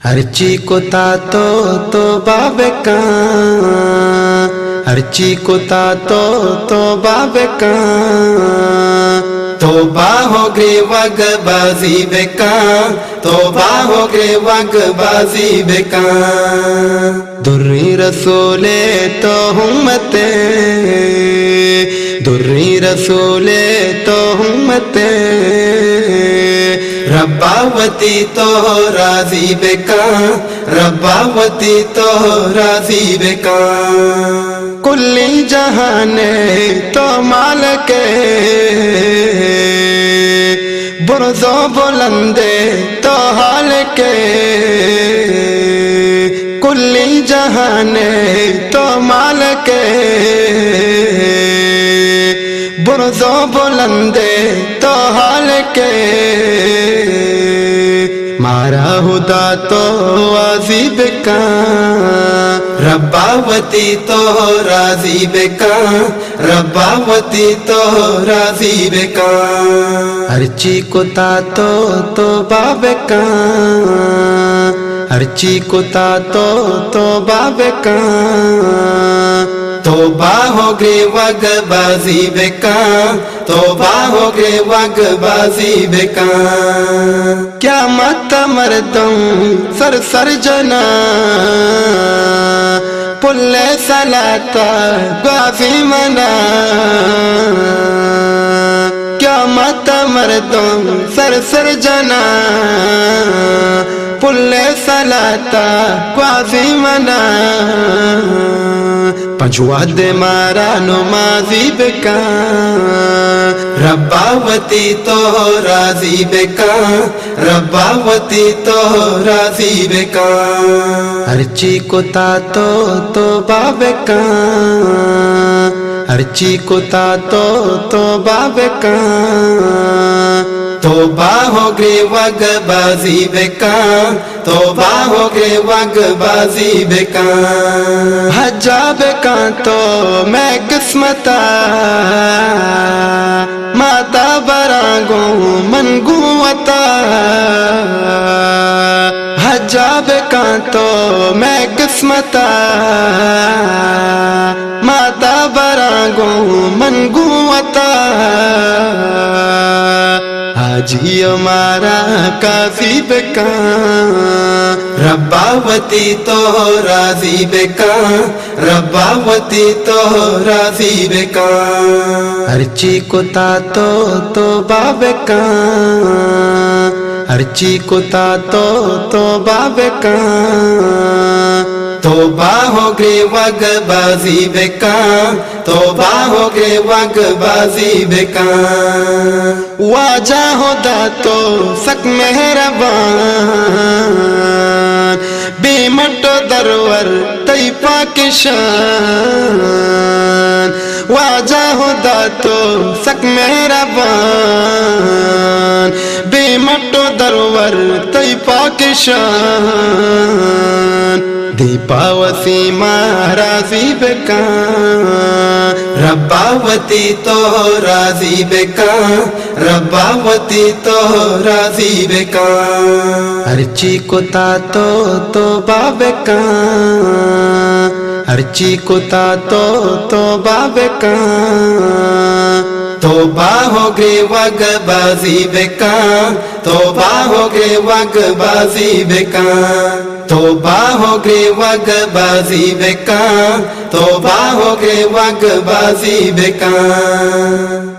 ہرچی کو تو بابکاں ہرچی کو تو بابکاں توبہ ہو گئے وگ بازی بکاں توبہ ہو گئے وگ بازی بکاں دری رسول تو ہمتے دری رسول تو ہمتے رباوتی تو راضی بکاں رباوتی تو راضی بکاں کلی جہان تو مالک برز و بلندے تو حال کے کلی جہان تو مالک برز و بلندے تو حال کے مارا خدا تو راضی بکاں رباوتی تو راضی بکاں رباوتی تو راضی بکاں ہرچی کو تو بابکاں ہرچی کو تو بابکاں توبہ ہو گئے وگ بازی بکاں توبہ ہو گئے وگ بازی بکاں کیا مت مردم سر جنا پل سلاتا غازی منا کیا مت مردم سر جنا پل سلاتا غازی منا پنجواد مارا نمازی بکاں رباوتی تو راضی بکاں رباوتی تو راضی بکاں ہرچی کو تو بابکاں ہرچی کو تو بابکاں توبہ ہو گئے وگ بازی بکاں توبہ ہو گئے وگ بازی بکاں حجاب کاں تو میں قسمتا ماتا برانگو منگو عطا حجاب کاں تو میں قسمتا ماتا برانگو منگو عطا حاجی ہمارا کافی بکاں رباوتی تو راضی بکاں رباوتی تو راضی بکاں ہرچی کو تو بابکاں ہرچی کو تو بابکاں توبہ ہو گئے وگ بازی بکاں توبہ ہو گئے وگ بازی بکاں واجہ خدا تو سک مہربان بے مٹو درور تی پاک شان واجہ خدا تو سک مہربان بے مٹو درور تی پاک شان دیپا وسیمہ راضی بکاں رباوتی تو راضی بکاں رباوتی تو راضی بکاں ہرچی کو تو بابکاں ہرچی کو تو بابکاں توبہ ہو گئے وگ بازی بکاں توبہ ہو گئے وگ بازی بکاں توبہ ہو گئے وگ بازی بکاں توبہ ہو گئے وگ بازی بکاں